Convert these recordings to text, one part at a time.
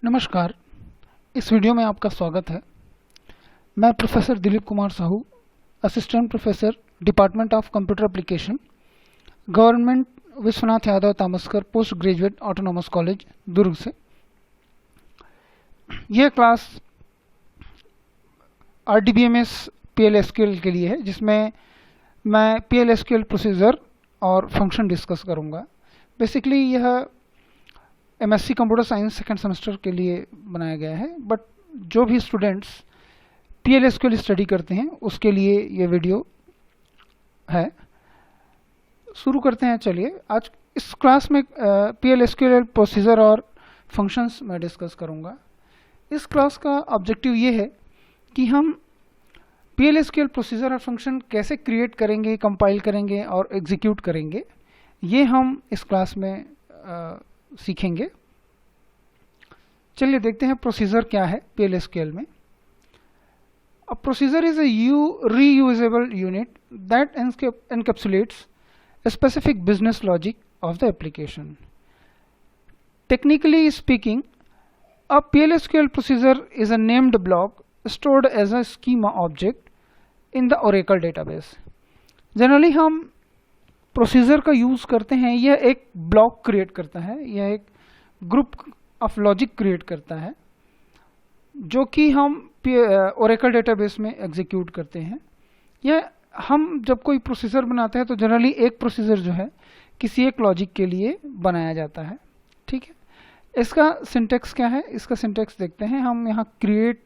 नमस्कार। इस वीडियो में आपका स्वागत है। मैं professor Dilip Kumar Sahu, assistant professor, department of computer application, government Vishwanath Yadav Tamaskar post graduate autonomous college, Durg से। यह क्लास RDBMS PLSQL के लिए है, जिसमें मैं PLSQL प्रोसीजर और फंक्शन डिस्कस करूंगा। बेसिकली यह MSc computer science second semester के लिए बनाया गया है, बट जो भी स्टूडेंट्स PLSQL स्टडी करते हैं उसके लिए ये वीडियो है। शुरू करते हैं। चलिए, आज इस क्लास में PLSQL प्रोसीजर और फंक्शंस मैं डिस्कस करूंगा। इस क्लास का ऑब्जेक्टिव ये है कि हम PLSQL प्रोसीजर और फंक्शन कैसे क्रिएट करेंगे, कंपाइल करेंगे और एग्जीक्यूट करेंगे, ये हम इस क्लास में सीखेंगे। चलिए देखते हैं प्रोसीजर क्या है PLSQL में। A procedure is a reusable unit that encapsulates a specific business logic of the application. Technically speaking, a PLSQL procedure is a named block stored as a schema object in the Oracle database. Generally हम procedure का use करते हैं। यह एक block create करता है, यह एक ग्रुप ऑफ लॉजिक क्रिएट करता है जो कि हम ओरेकल डेटाबेस में एग्जीक्यूट करते हैं। यह हम जब कोई प्रोसीजर बनाते हैं तो जनरली एक प्रोसीजर जो है किसी एक लॉजिक के लिए बनाया जाता है। ठीक है, इसका सिंटेक्स क्या है, इसका सिंटेक्स देखते हैं। हम यहाँ क्रिएट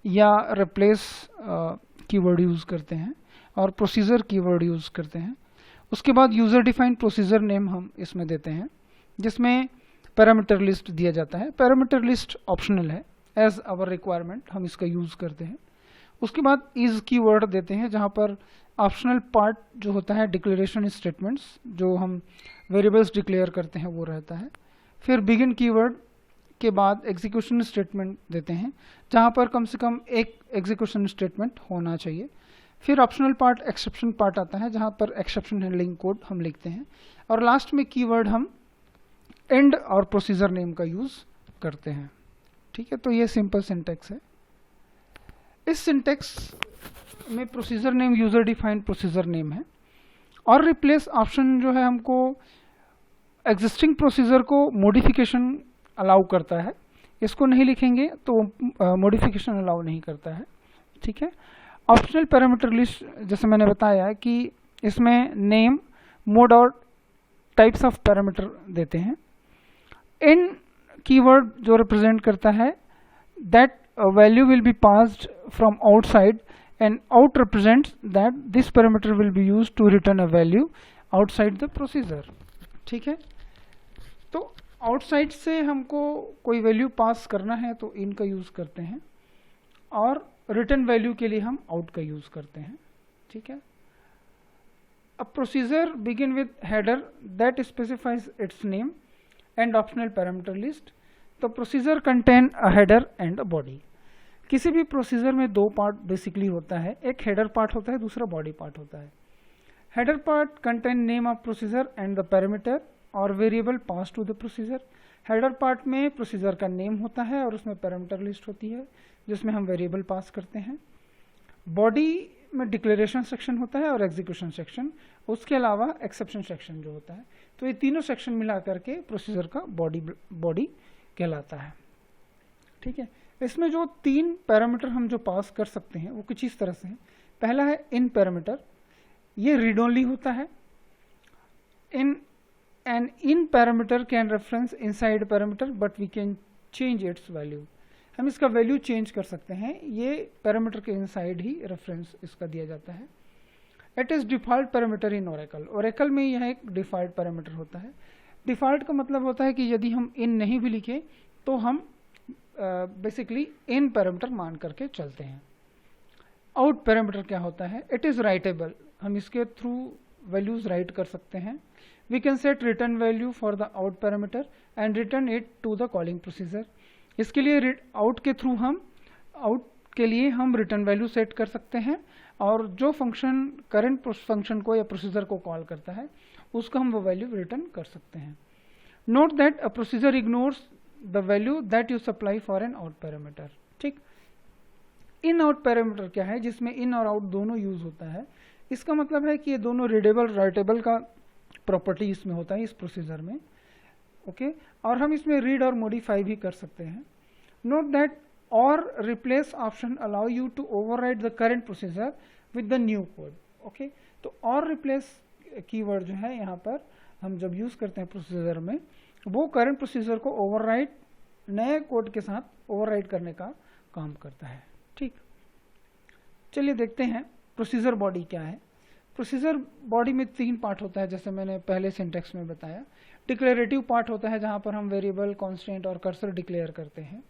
या रिप्लेस कीवर्ड यूज करते हैं और प्रोसीजर कीवर्ड यूज करते हैं। उसके बाद यूजर डिफाइंड प्रोसीजर नेम हम इसमें देते हैं, जिसमें पैरामीटर लिस्ट दिया जाता है। पैरामीटर लिस्ट ऑप्शनल है, एज आवर रिक्वायरमेंट हम इसका यूज करते हैं। उसके बाद इज कीवर्ड देते हैं, जहां पर ऑप्शनल पार्ट जो होता है डिक्लेरेशन स्टेटमेंट्स, जो हम वेरिएबल्स डिक्लेयर करते हैं, वो रहता है। फिर बिगिन कीवर्ड के बाद एग्जीक्यूशन स्टेटमेंट देते हैं, जहां पर कम से कम एक एग्जीक्यूशन स्टेटमेंट होना चाहिए। फिर ऑप्शनल पार्ट एक्सेप्शन पार्ट आता है, जहां पर एक्सेप्शन हैंडलिंग कोड हम लिखते हैं। और लास्ट में कीवर्ड हम एंड और प्रोसीजर नेम का यूज करते हैं। ठीक है, तो ये सिंपल सिंटेक्स है। इस सिंटेक्स में procedure name user defined procedure name है, और रिप्लेस ऑप्शन जो है हमको एग्जिस्टिंग प्रोसीजर को मॉडिफिकेशन अलाउ करता है। इसको नहीं लिखेंगे तो मॉडिफिकेशन अलाउ नहीं करता है। ठीक है, ऑप्शनल पैरामीटर लिस्ट, जैसे मैंने बताया कि इसमें नेम, मोड और टाइप्स ऑफ पैरामीटर देते हैं। इन कीवर्ड जो रिप्रेजेंट करता है that value will be passed from outside, and out represents that this parameter will be used to return a value outside the procedure. ठीक है, तो outside से हमको कोई वैल्यू पास करना है तो इन का यूज करते हैं, और रिटर्न वैल्यू के लिए हम आउट का यूज करते हैं। ठीक है, a procedure begin with header that specifies its name and optional parameter list. तो procedure contain a header and a body. किसी भी प्रोसीजर में दो पार्ट बेसिकली होता है, एक हेडर पार्ट होता है, दूसरा बॉडी पार्ट होता है। Header part contain name of procedure and the parameter और variable pass to the procedure. Header part में प्रोसीजर का नेम होता है और उसमें पैरामीटर लिस्ट होती है जिसमें हम वेरिएबल पास करते हैं। बॉडी में डिक्लेरेशन सेक्शन होता है और एग्जीक्यूशन सेक्शन, उसके अलावा एक्सेप्शन सेक्शन जो होता है। तो ये तीनों सेक्शन मिला करके प्रोसीजर का बॉडी कहलाता है। ठीक है, इसमें जो तीन पैरामीटर हम जो पास कर सकते हैं वो कुछ इस तरह से हैं। पहला है इन पैरामीटर, ये रीड ओनली होता है। In parameter can reference inside parameter but we can change its value. हम इसका वैल्यू चेंज कर सकते हैं, ये पैरामीटर के इनसाइड ही रेफरेंस इसका दिया जाता है। It is default parameter in Oracle. Oracle में यह एक डिफॉल्ट पैरामीटर होता है। डिफॉल्ट का मतलब होता है कि यदि हम इन नहीं भी लिखे तो हम बेसिकली इन पैरामीटर मान करके चलते हैं। आउट पैरामीटर क्या होता है? इट इज राइटेबल, हम इसके थ्रू वैल्यूज राइट कर सकते हैं। We can set return value for the out parameter and return it to the calling procedure. इसके लिए आउट के थ्रू हम आउट के लिए हम रिटर्न वैल्यू सेट कर सकते हैं, और जो फंक्शन करंट फंक्शन को या प्रोसीजर को कॉल करता है उसको हम वो वैल्यू रिटर्न कर सकते हैं। Note that a procedure ignores the value that you supply for an out parameter. ठीक, इन आउट पैरामीटर क्या है, जिसमें इन और आउट दोनों यूज होता है। इसका मतलब है कि ये दोनों रीडेबल राइटेबल का प्रॉपर्टी इसमें होता है इस प्रोसीजर में। ओके, और हम इसमें रीड और मॉडिफाई भी कर सकते हैं। Note that or replace option allow you to overwrite the current procedure with the new code. Okay, तो और रिप्लेस कीवर्ड जो है यहाँ पर हम जब यूज करते हैं प्रोसीजर में, वो करंट प्रोसीजर को ओवरराइट नए कोड के साथ ओवरराइट करने का काम करता है। ठीक, चलिए देखते हैं प्रोसीजर बॉडी क्या है। प्रोसीजर बॉडी में 3 पार्ट होता है, जैसे मैंने पहले सिंटेक्स में बताया। डिक्लेरेटिव पार्ट होता है जहाँ पर हम वेरिएबल, कांस्टेंट और कर्सर डिक्लेयर करते हैं।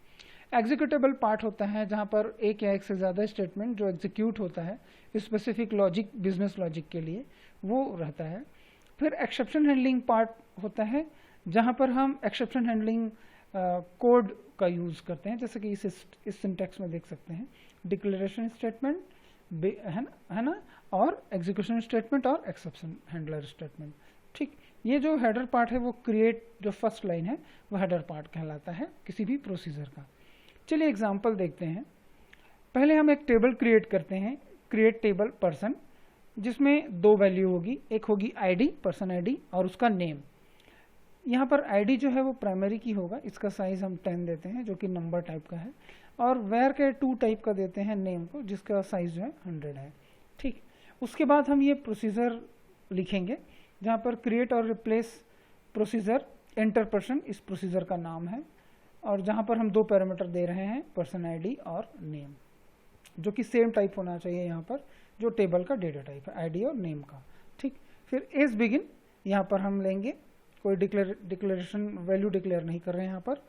एग्जीक्यूटेबल पार्ट होता है जहाँ पर एक या एक से ज़्यादा स्टेटमेंट जो एग्जीक्यूट होता है स्पेसिफिक लॉजिक, बिजनेस लॉजिक के लिए, वो रहता है। फिर एक्सेप्शन हैंडलिंग पार्ट होता है जहाँ पर हम एक्सेप्शन हैंडलिंग कोड का यूज़ करते हैं, जैसे कि इस सिंटेक्स में देख सकते हैं। डिक्लेरेशन स्टेटमेंट है ना, और एग्जीक्यूशन स्टेटमेंट और एक्सेप्शन हैंडलर स्टेटमेंट। ठीक, ये जो हेडर पार्ट है वो क्रिएट, जो फर्स्ट लाइन है वो हेडर पार्ट कहलाता है किसी भी प्रोसीजर का। चलिए एग्जांपल देखते हैं। पहले हम एक टेबल क्रिएट करते हैं, क्रिएट टेबल पर्सन, जिसमें 2 वैल्यू होगी। एक होगी आईडी, पर्सन आईडी, और उसका नेम। यहाँ पर आईडी जो है वो प्राइमरी की होगा, इसका साइज हम 10 देते हैं जो कि नंबर टाइप का है, और वेयर के 2 टाइप का देते हैं नेम को, जिसका साइज जो है 100 है। ठीक, उसके बाद हम ये प्रोसीजर लिखेंगे जहाँ पर क्रिएट और रिप्लेस प्रोसीजर एंटर पर्सन इस प्रोसीजर का नाम है, और जहाँ पर हम 2 पैरामीटर दे रहे हैं, पर्सन आईडी और नेम, जो कि सेम टाइप होना चाहिए यहाँ पर जो टेबल का डेटा टाइप है, आईडी और नेम का। ठीक, फिर एज बिगिन यहाँ पर हम लेंगे, कोई डिक्लेरेशन वैल्यू डिक्लेयर नहीं कर रहे हैं यहाँ पर।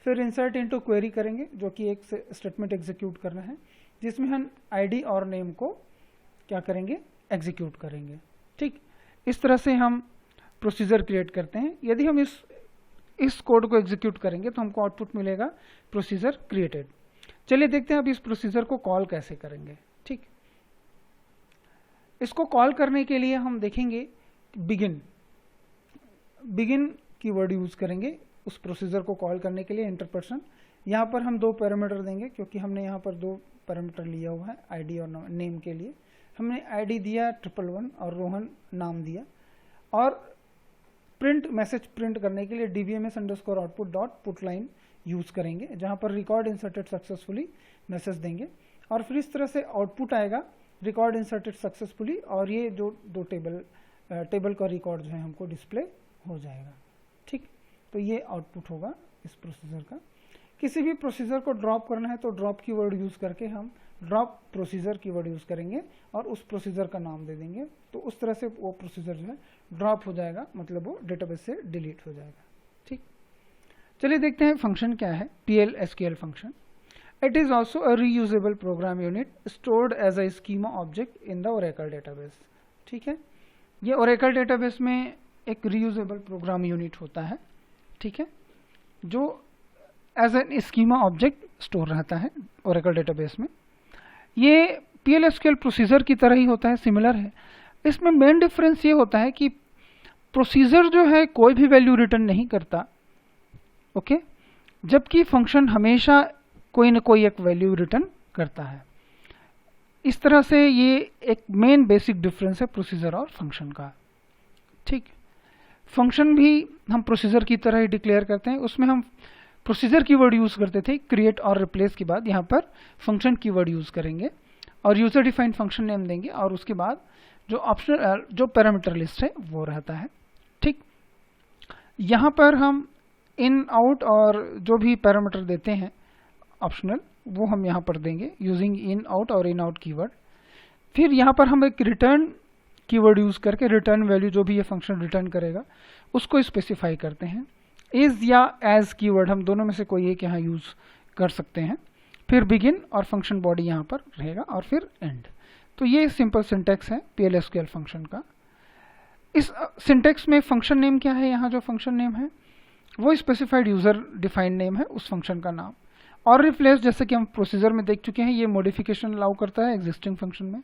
फिर इंसर्ट इनटू क्वेरी करेंगे, जो कि एक स्टेटमेंट एग्जीक्यूट करना है, जिसमें हम आईडी और नेम को क्या करेंगे, एग्जीक्यूट करेंगे। ठीक, इस तरह से हम प्रोसीजर क्रिएट करते हैं। यदि हम इस कोड को एग्जीक्यूट करेंगे तो हमको आउटपुट मिलेगा प्रोसीजर क्रिएटेड। चलिए देखते हैं अब इस प्रोसीजर को कॉल कैसे करेंगे। ठीक, इसको कॉल करने के लिए हम देखेंगे बिगिन कीवर्ड यूज करेंगे उस प्रोसीजर को कॉल करने के लिए, एंटर पर्सन। यहाँ पर हम 2 पैरामीटर देंगे, क्योंकि हमने यहाँ पर 2 पैरामीटर लिया हुआ है आईडी और नेम के लिए। हमने आईडी दिया 111 और रोहन नाम दिया, और प्रिंट मैसेज प्रिंट करने के लिए dbms_output dot put line use करेंगे, जहाँ पर रिकॉर्ड इंसर्टेड सक्सेसफुली मैसेज देंगे, और फिर इस तरह से आउटपुट आएगा रिकॉर्ड इंसर्टेड सक्सेसफुली, और ये जो 2 टेबल का रिकॉर्ड जो है हमको डिस्प्ले हो जाएगा। ठीक, तो ये आउटपुट होगा इस प्रोसीजर का। किसी भी प्रोसीजर को ड्रॉप करना है तो ड्रॉप कीवर्ड यूज करके हम ड्रॉप प्रोसीजर कीवर्ड यूज करेंगे और उस प्रोसीजर का नाम दे देंगे, तो उस तरह से वो प्रोसीजर जो है ड्रॉप हो जाएगा, मतलब वो डेटाबेस से डिलीट हो जाएगा। ठीक, चलिए देखते हैं फंक्शन क्या है। PL/SQL function, it is also a reusable program unit stored as a schema object in the Oracle database. ठीक है, ये ओरेकल डेटाबेस में एक रीयूजेबल प्रोग्राम यूनिट होता है। ठीक है, जो as an schema object store रहता है ओरेकल डेटाबेस में। ये PL/SQL प्रोसीजर की तरह ही होता है, सिमिलर है। इसमें मेन डिफरेंस ये होता है कि प्रोसीजर जो है कोई भी वैल्यू रिटर्न नहीं करता, ओके, जबकि फंक्शन हमेशा कोई न कोई एक वैल्यू रिटर्न करता है। इस तरह से ये एक मेन बेसिक डिफरेंस है प्रोसीजर और फंक्शन का। ठीक, फंक्शन भी हम प्रोसीजर की तरह ही डिक्लेयर करते हैं, उसमें हम प्रोसीजर कीवर्ड यूज करते थे क्रिएट और रिप्लेस के बाद, यहाँ पर फंक्शन कीवर्ड यूज करेंगे और यूजर डिफाइंड फंक्शन नेम देंगे, और उसके बाद जो ऑप्शनल जो पैरामीटर लिस्ट है वो रहता है। ठीक, यहाँ पर हम इन आउट और जो भी पैरामीटर देते हैं ऑप्शनल, वो हम यहाँ पर देंगे यूजिंग इन आउट और इन आउट कीवर्ड। फिर यहाँ पर हम एक रिटर्न कीवर्ड यूज करके रिटर्न वैल्यू जो भी ये फंक्शन रिटर्न करेगा उसको स्पेसिफाई करते हैं। इज या एज कीवर्ड हम दोनों में से कोई एक यहाँ यूज कर सकते हैं। फिर बिगिन और फंक्शन बॉडी यहाँ पर रहेगा, और फिर एंड। तो ये सिंपल सिंटेक्स है PL/SQL फंक्शन का। इस सिंटेक्स में फंक्शन नेम क्या है, यहाँ जो फंक्शन नेम है वो स्पेसिफाइड यूजर डिफाइंड नेम है उस फंक्शन का नाम। और रिप्लेस, जैसे कि हम प्रोसीजर में देख चुके हैं, ये मॉडिफिकेशन अलाउ करता है एग्जिस्टिंग फंक्शन में।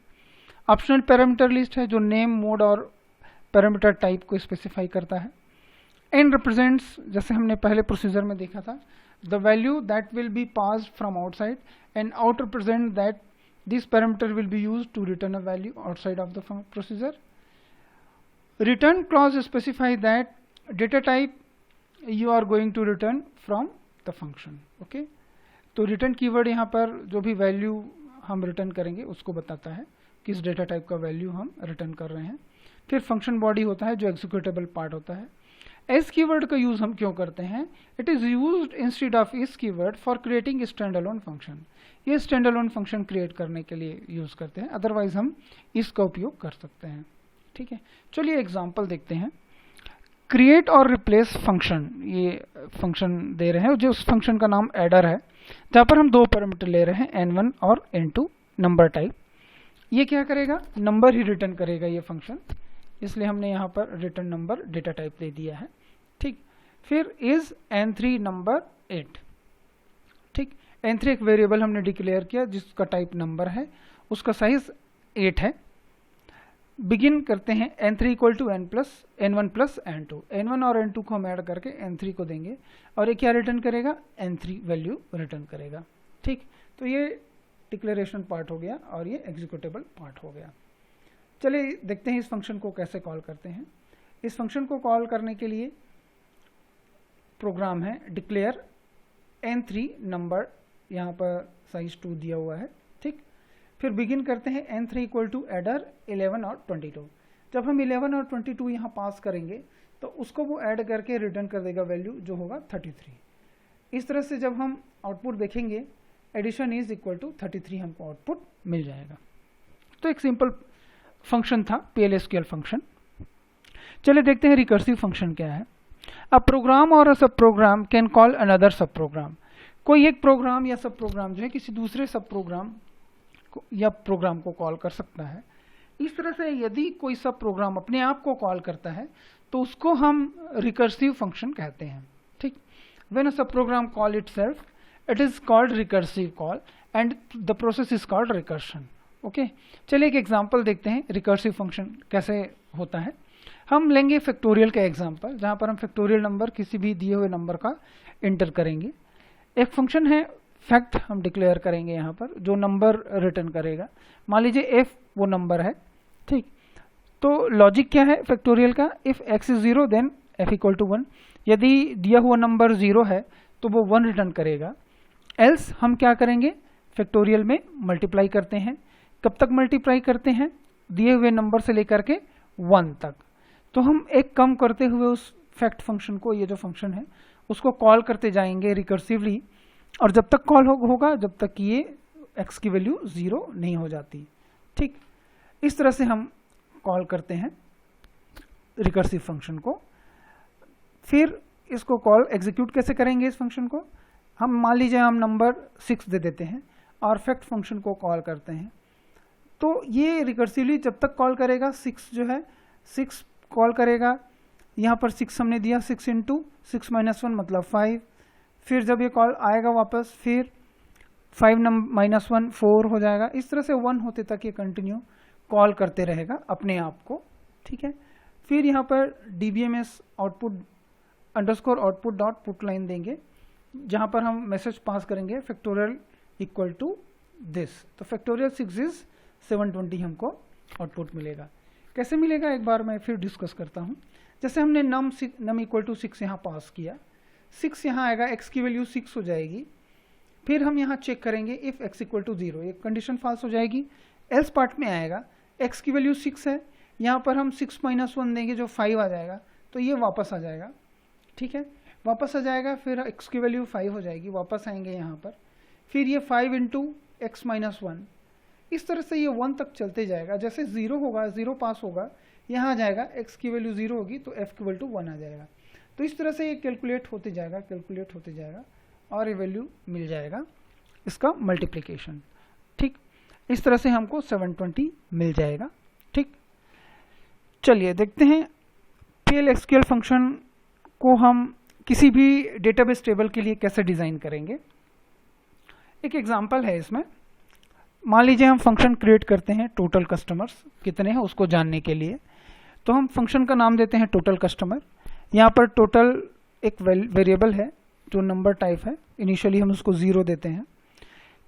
ऑप्शनल पैरामीटर लिस्ट है जो नेम, मोड और पैरामीटर टाइप को स्पेसिफाई करता है। n represents, जैसे हमने पहले प्रोसीजर में देखा था, the value that will be passed from outside, and out represent that this parameter will be used to return a value outside of the procedure. Return clause specify that data type you are going to return from the function. Okay, तो return keyword यहाँ पर जो भी value हम return करेंगे उसको बताता है किस डेटा टाइप का वैल्यू हम रिटर्न कर रहे हैं। फिर फंक्शन बॉडी होता है जो एग्जीक्यूटेबल पार्ट होता है। एस कीवर्ड का यूज हम क्यों करते हैं? It is used instead of इस keyword for creating stand alone function. ये स्टैंड अलोन फंक्शन क्रिएट करने के लिए यूज करते हैं, अदरवाइज हम इसका उपयोग कर सकते हैं। ठीक है, चलिए एग्जांपल देखते हैं। क्रिएट और रिप्लेस फंक्शन, ये फंक्शन दे रहे हैं जो उस फंक्शन का नाम एडर है, जहाँ पर हम दो पैरामीटर ले रहे हैं n1 और n2 नंबर टाइप। ये क्या करेगा? नंबर ही रिटर्न करेगा ये फंक्शन, इसलिए हमने यहाँ पर रिटर्न नंबर डेटा टाइप दे दिया है। ठीक, फिर इज n3 नंबर 8। ठीक, n3 एक वेरिएबल हमने डिक्लेयर किया जिसका टाइप नंबर है, उसका साइज 8 है। बिगिन करते हैं n3 equal to n1 plus n2। n1 और n2 को हम ऐड करके n3 को देंगे और ये क्या रिटर्न करेगा? n3 वैल्यू रिटर्न करेगा। ठीक, तो ये डिक्लेरेशन पार्ट हो गया और ये एग्जीक्यूटेबल पार्ट हो गया। चलिए देखते हैं इस फंक्शन को कैसे कॉल करते हैं। इस फंक्शन को कॉल करने के लिए प्रोग्राम है डिक्लेयर n3 नंबर, यहाँ पर साइज 2 दिया हुआ है। ठीक, फिर बिगिन करते हैं n3 इक्वल टू एडर 11 और 22। जब हम 11 और 22 यहाँ पास करेंगे तो उसको वो ऐड करके रिटर्न कर देगा वैल्यू जो होगा 33। इस तरह से जब हम आउटपुट देखेंगे एडिशन इज इक्वल टू 33 हमको आउटपुट मिल जाएगा। तो एक सिंपल फंक्शन था PLSQL फंक्शन। चलिए देखते हैं रिकर्सिव फंक्शन क्या है। अ प्रोग्राम और अ sub programme can call another सब प्रोग्राम। कोई एक प्रोग्राम या सब प्रोग्राम जो है किसी दूसरे सब प्रोग्राम या प्रोग्राम को कॉल कर सकता है। इस तरह से यदि कोई सब प्रोग्राम अपने आप को कॉल करता है तो उसको हम रिकर्सिव फंक्शन कहते हैं। ठीक, when a sub program call itself it is called recursive call and the process is called recursion. Okay, चलिए एक एग्जांपल देखते हैं रिकर्सिव फंक्शन कैसे होता है। हम लेंगे फैक्टोरियल का एग्जांपल, जहां पर हम फैक्टोरियल नंबर किसी भी दिए हुए नंबर का इंटर करेंगे। एक फंक्शन है फैक्ट हम डिक्लेयर करेंगे यहाँ पर जो नंबर रिटर्न करेगा। मान लीजिए f वो नंबर है। ठीक, तो लॉजिक क्या है फैक्टोरियल का? If x is 0 then f equal to 1। यदि दिया हुआ नंबर 0 है तो वो 1 रिटर्न करेगा। एल्स हम क्या करेंगे? फैक्टोरियल में मल्टीप्लाई करते हैं। कब तक मल्टीप्लाई करते हैं? दिए हुए नंबर से लेकर के 1 तक। तो हम एक कम करते हुए उस फैक्ट फंक्शन को, ये जो फंक्शन है उसको कॉल करते जाएंगे रिकर्सिवली, और जब तक कॉल होगा जब तक कि ये x की वैल्यू 0 नहीं हो जाती। ठीक, इस तरह से हम कॉल करते हैं रिकर्सिव फंक्शन को। फिर इसको कॉल एग्जीक्यूट कैसे करेंगे इस फंक्शन को? हम मान लीजिए हम नंबर 6 दे देते हैं और फैक्ट फंक्शन को कॉल करते हैं। तो ये रिकर्सिवली जब तक कॉल करेगा 6 जो है 6 कॉल करेगा। यहाँ पर 6 हमने दिया, 6 इंटू 6 माइनस 1 मतलब 5। फिर जब ये कॉल आएगा वापस फिर 5 माइनस 1 4 हो जाएगा। इस तरह से 1 होते तक ये कंटिन्यू कॉल करते रहेगा अपने आप को। ठीक है, फिर यहाँ पर dbms output underscore output dot put line देंगे, जहाँ पर हम मैसेज पास करेंगे फैक्टोरियल इक्वल टू दिस। तो फैक्टोरियल 6 इज 720 हमको आउटपुट मिलेगा। कैसे मिलेगा एक बार मैं फिर डिस्कस करता हूँ। जैसे हमने नम इक्वल टू 6 यहाँ पास किया, 6 यहाँ आएगा, x की वैल्यू 6 हो जाएगी। फिर हम यहाँ चेक करेंगे इफ x इक्वल टू 0, ये कंडीशन फॉल्स हो जाएगी। एल्स पार्ट में आएगा x की वैल्यू 6 है, यहाँ पर हम 6 माइनस 1 देंगे जो 5 आ जाएगा, तो ये वापस आ जाएगा। ठीक है, वापस आ जाएगा, फिर x की वैल्यू 5 हो जाएगी, वापस आएंगे यहाँ पर, फिर ये 5 इंटू एक्स माइनस 1। इस तरह से ये 1 तक चलते जाएगा। जैसे 0 होगा, 0 पास होगा, यहाँ आ जाएगा, x की वैल्यू 0 होगी तो f इक्वल टू 1 आ जाएगा। तो इस तरह से ये कैलकुलेट होते जाएगा और ये वैल्यू मिल जाएगा इसका मल्टीप्लिकेशन। ठीक, इस तरह से हमको 720 मिल जाएगा। ठीक, चलिए देखते हैं PLSQL फंक्शन को हम किसी भी डेटाबेस टेबल के लिए कैसे डिज़ाइन करेंगे। एक एग्जांपल है इसमें। मान लीजिए हम फंक्शन क्रिएट करते हैं टोटल कस्टमर्स कितने हैं उसको जानने के लिए। तो हम फंक्शन का नाम देते हैं टोटल कस्टमर। यहाँ पर टोटल एक वेरिएबल है जो नंबर टाइप है, इनिशियली हम उसको 0 देते हैं।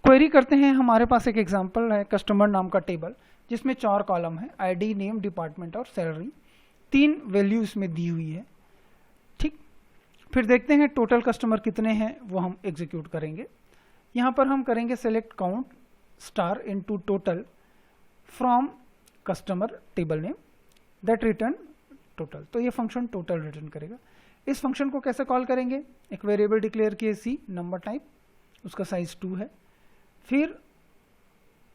क्वेरी करते हैं, हमारे पास एक एग्जांपल है कस्टमर नाम का टेबल जिसमें 4 कॉलम है, आईडी, नेम, डिपार्टमेंट और सैलरी। 3 वैल्यू इसमें दी हुई है। ठीक, फिर देखते हैं टोटल कस्टमर कितने हैं, वो हम एग्जीक्यूट करेंगे। यहाँ पर हम करेंगे select count star into total from customer table name that return total. तो ये फंक्शन टोटल रिटर्न करेगा। इस फंक्शन को कैसे कॉल करेंगे, एक वेरिएबल डिक्लेयर किए सी नंबर टाइप, उसका साइज 2 है। फिर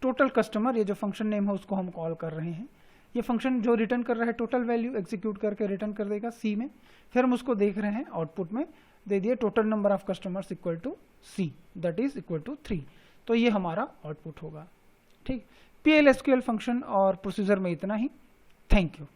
टोटल कस्टमर, ये जो फंक्शन नेम है उसको हम कॉल कर रहे हैं। ये फंक्शन जो रिटर्न कर रहा है टोटल वैल्यू एग्जीक्यूट करके रिटर्न कर देगा सी में। फिर हम उसको देख रहे हैं आउटपुट में दे दिए total number of customers equal to C that is equal to 3। तो ये हमारा आउटपुट होगा। ठीक, PL SQL फंक्शन और प्रोसीजर में इतना ही। Thank you.